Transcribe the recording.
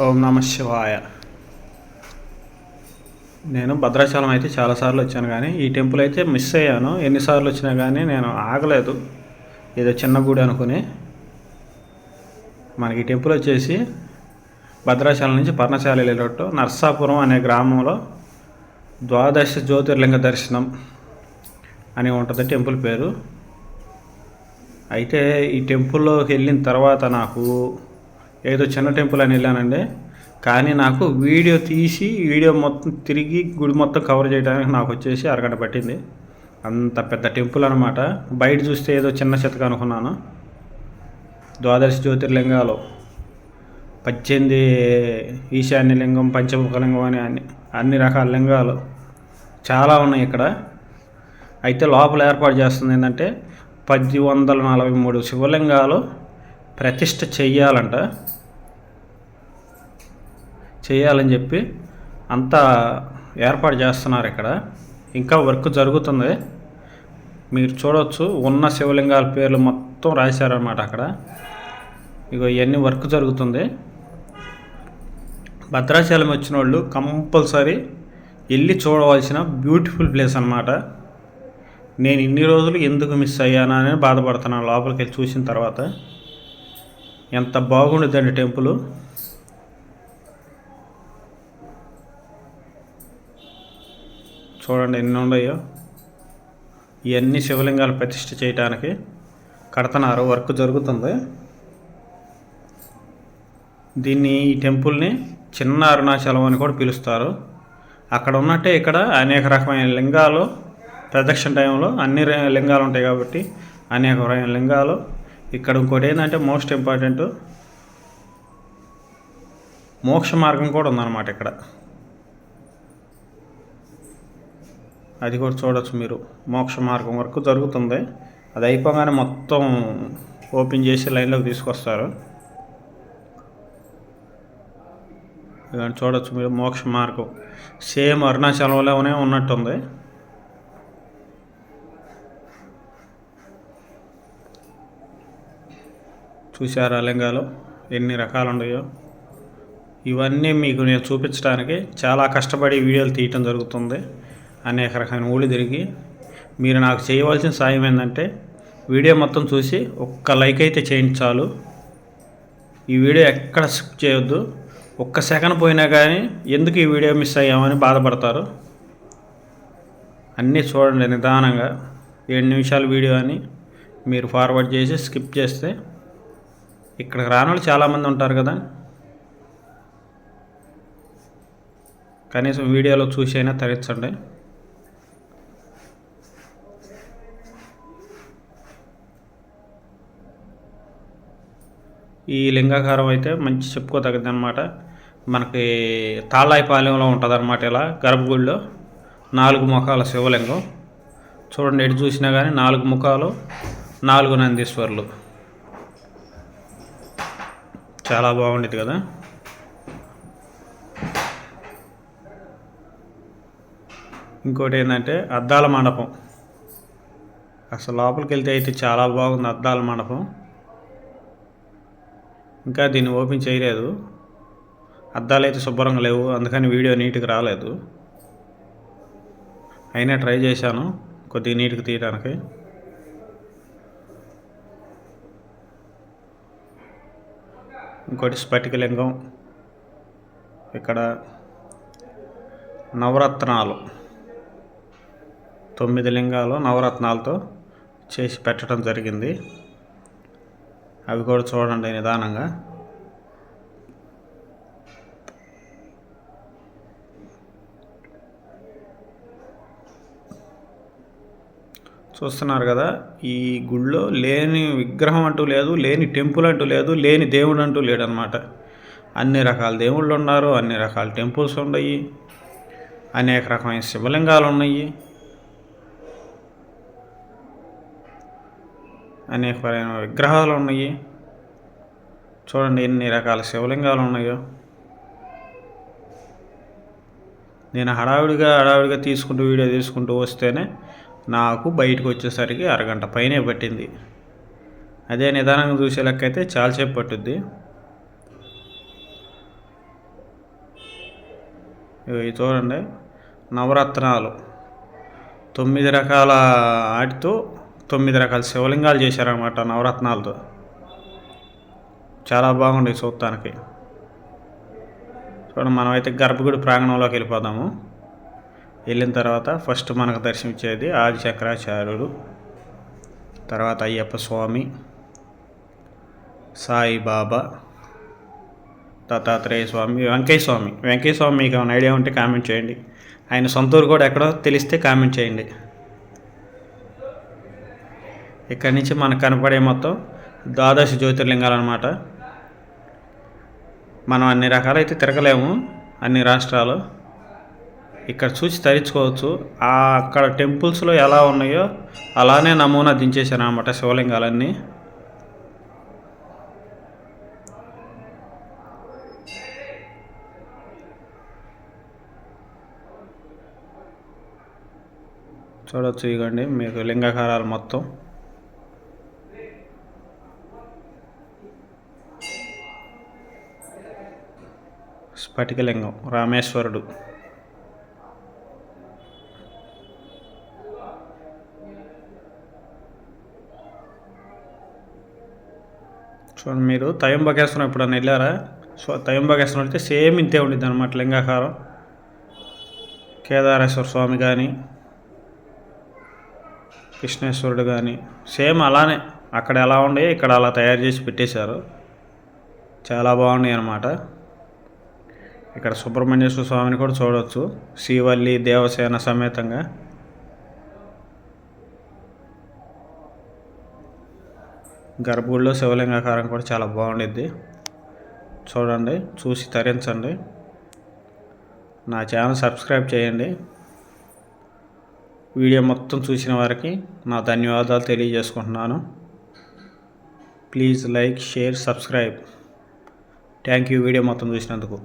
ఓం నమ శివాయ. నేను భద్రాచలం అయితే చాలాసార్లు వచ్చాను, కానీ ఈ టెంపుల్ అయితే మిస్ అయ్యాను. ఎన్నిసార్లు వచ్చినా కానీ నేను ఆగలేదు, ఏదో చిన్న గుడి అనుకుని. మనకి ఈ టెంపుల్ వచ్చేసి భద్రాచలం నుంచి పర్ణశాల వెళ్ళేటట్టు నర్సాపురం అనే గ్రామంలో ద్వాదశ జ్యోతిర్లింగ దర్శనం అని ఉంటుంది టెంపుల్ పేరు. అయితే ఈ టెంపుల్లోకి వెళ్ళిన తర్వాత నాకు ఏదో చిన్న టెంపుల్ అని వెళ్ళానండి, కానీ నాకు వీడియో తీసి వీడియో మొత్తం తిరిగి గుడి మొత్తం కవర్ చేయడానికి నాకు వచ్చేసి అరగంట పట్టింది. అంత పెద్ద టెంపుల్ అనమాట. బయట చూస్తే ఏదో చిన్న చితక అనుకున్నాను. ద్వాదశ జ్యోతిర్లింగాలు 18 ఈశాన్య లింగం, పంచముఖలింగం అని అన్ని రకాల లింగాలు చాలా ఉన్నాయి ఇక్కడ. అయితే లోపల ఏర్పాటు చేస్తుంది ఏంటంటే 1043 శివలింగాలు ప్రతిష్ఠ చేయాలని చెప్పి అంతా ఏర్పాటు చేస్తున్నారు ఇక్కడ. ఇంకా వర్క్ జరుగుతుంది, మీరు చూడవచ్చు. ఉన్న శివలింగాల పేర్లు మొత్తం రాశారన్నమాట అక్కడ. ఇగో ఇవన్నీ వర్క్ జరుగుతుంది. భద్రాచలం వచ్చిన వాళ్ళు కంపల్సరీ వెళ్ళి చూడవలసిన బ్యూటిఫుల్ ప్లేస్ అన్నమాట. నేను ఇన్ని రోజులు ఎందుకు మిస్ అయ్యానా అని బాధపడుతున్నాను లోపలికి వెళ్ళి చూసిన తర్వాత. ఎంత బాగుంటుందండి టెంపుల్. చూడండి ఎన్ని ఉన్నాయో. ఇవన్నీ శివలింగాలు ప్రతిష్ఠ చేయడానికి కడుతున్నారు, వర్క్ జరుగుతుంది. ఈ టెంపుల్ని చిన్న అరుణాచలం అని కూడా పిలుస్తారు. అక్కడ ఉన్నట్టే ఇక్కడ అనేక రకమైన లింగాలు ప్రదక్షిణ టైంలో అన్ని లింగాలు ఉంటాయి కాబట్టి అనేక రకమైన లింగాలు ఇక్కడ. ఇంకోటి ఏంటంటే మోస్ట్ ఇంపార్టెంట్, మోక్ష మార్గం కూడా ఉందన్నమాట ఇక్కడ. అది కూడా చూడవచ్చు మీరు. మోక్ష మార్గం వరకు జరుగుతుంది. అది అయిపోగానే మొత్తం ఓపెన్ చేసి లైన్లోకి తీసుకొస్తారు. ఇలాంటి చూడవచ్చు మీరు. మోక్ష మార్గం సేమ్ అరుణాచలంలోనే ఉన్నట్టుంది. చూసారా లింగాలు ఎన్ని రకాలు ఉన్నాయో. ఇవన్నీ మీకు నేను చూపించడానికి చాలా కష్టపడి వీడియోలు తీయటం జరుగుతుంది. అనేక రకమైన ఊళ్ళు తిరిగి. మీరు నాకు చేయవలసిన సాయం ఏంటంటే వీడియో మొత్తం చూసి ఒక్క లైక్ అయితే చేయండి చాలు. ఈ వీడియో ఎక్కడ స్కిప్ చేయొద్దు. ఒక్క సెకండ్ పోయినా కానీ ఎందుకు ఈ వీడియో మిస్ అయ్యామని బాధపడతారు. అన్నీ చూడండి నిదానంగా. 7 నిమిషాల వీడియో అని మీరు ఫార్వర్డ్ చేసి స్కిప్ చేస్తే ఇక్కడికి రాని వాళ్ళు చాలామంది ఉంటారు కదా. కనీసం వీడియోలో చూసి అయినా తరించండి. ఈ లింగాకారం అయితే మంచి చెప్పుకోదగ్గది అనమాట. మనకి తాళ్ళాయిపాలెంలో ఉంటుంది అనమాట. ఇలా గర్భగుడిలో 4 ముఖాల శివలింగం చూడండి. ఎటు చూసినా కానీ 4 ముఖాలు, 4 నందీశ్వరులు. చాలా బాగుండేది కదా. ఇంకోటి ఏంటంటే అద్దాల మండపం. అసలు లోపలికి వెళ్తే అయితే చాలా బాగుంది అద్దాల మండపం. ఇంకా దీన్ని ఓపెన్ చేయలేదు. అద్దాలు అయితే శుభ్రంగా లేవు, అందుకని వీడియో నీట్గా రాలేదు. అయినా ట్రై చేశాను కొద్దిగా నీట్గా తీయడానికి. ఇంకోటి స్ఫటికలింగం. ఇక్కడ నవరత్నాలు 9 లింగాలు నవరత్నాలతో చేసి పెట్టడం జరిగింది. అవి కూడా చూడండి నిదానంగా. చూస్తున్నారు కదా. ఈ గుళ్ళో లేని విగ్రహం అంటూ లేదు, లేని టెంపుల్ అంటూ లేదు, లేని దేవుడు అంటూ లేడనమాట. అన్ని రకాల దేవుళ్ళు ఉన్నారు, అన్ని రకాల టెంపుల్స్ ఉన్నాయి, అనేక రకమైన శివలింగాలు ఉన్నాయి, అనేక రకమైన విగ్రహాలు ఉన్నాయి. చూడండి ఎన్ని రకాల శివలింగాలు ఉన్నాయో. నేను హడావిడిగా తీసుకుంటూ వీడియో తీసుకుంటూ వస్తేనే నాకు బయటకు వచ్చేసరికి అరగంట పైనే పట్టింది. అదే నిదానంగా చూసే లెక్క అయితే చాలాసేపు పట్టుద్ది. ఇవి చూడండి, నవరత్నాలు 9 రకాల వాటితో 9 రకాల శివలింగాలు చేశారన్నమాట నవరత్నాలతో. చాలా బాగుంది చూడటానికి. చూడండి, మనమైతే గర్భగుడి ప్రాంగణంలోకి వెళ్ళిపోదాము. వెళ్ళిన తర్వాత ఫస్ట్ మనకు దర్శనమిచ్చేది ఆది శంకరాచార్యుడు, తర్వాత అయ్యప్ప స్వామి, సాయిబాబా, దత్తాత్రేయ స్వామి, వెంకయ్య స్వామి మీకు ఏమైనా ఐడియా ఉంటే కామెంట్ చేయండి. ఆయన సొంత ఊరు కూడా ఎక్కడో తెలిస్తే కామెంట్ చేయండి. ఇక్కడి నుంచి మనకు కనపడే మొత్తం ద్వాదశ జ్యోతిర్లింగాలు అన్నమాట. మనం అన్ని రకాలైతే తిరగలేము, అన్ని రాష్ట్రాలు. ఇక్కడ చూసి తరించుకోవచ్చు. అక్కడ టెంపుల్స్లో ఎలా ఉన్నాయో అలానే నమూనా దించేశాను అన్నమాట శివలింగాలన్నీ. చూడవచ్చు, ఇవ్వండి మీకు లింగాకారాలు మొత్తం. స్ఫటికలింగం రామేశ్వరుడు, చూడండి. మీరు తయంబకేశ్వరం ఎప్పుడన్నా వెళ్ళారా? తయంబకేశ్వరం అయితే సేమ్ ఇంతే ఉండిద్ది అనమాట లింగాకారం. కేదారేశ్వర స్వామి కానీ, కృష్ణేశ్వరుడు కానీ సేమ్ అలానే అక్కడ ఎలా ఉండే ఇక్కడ అలా తయారు చేసి పెట్టేశారు. చాలా బాగున్నాయి అన్నమాట. ఇక్కడ సుబ్రహ్మణ్యేశ్వర స్వామిని కూడా చూడవచ్చు, శ్రీవల్లి దేవసేన సమేతంగా. గర్భగుడిలో శివలింగాకారం కూడా చాలా బాగుండిద్ది. చూడండి, చూసి తరించండి. నా ఛానల్ సబ్స్క్రైబ్ చేయండి. వీడియో మొత్తం చూసిన వారికి నా ధన్యవాదాలు తెలియజేసుకుంటున్నాను. Please like, share, subscribe. Thank you video మొత్తం చూసినందుకు.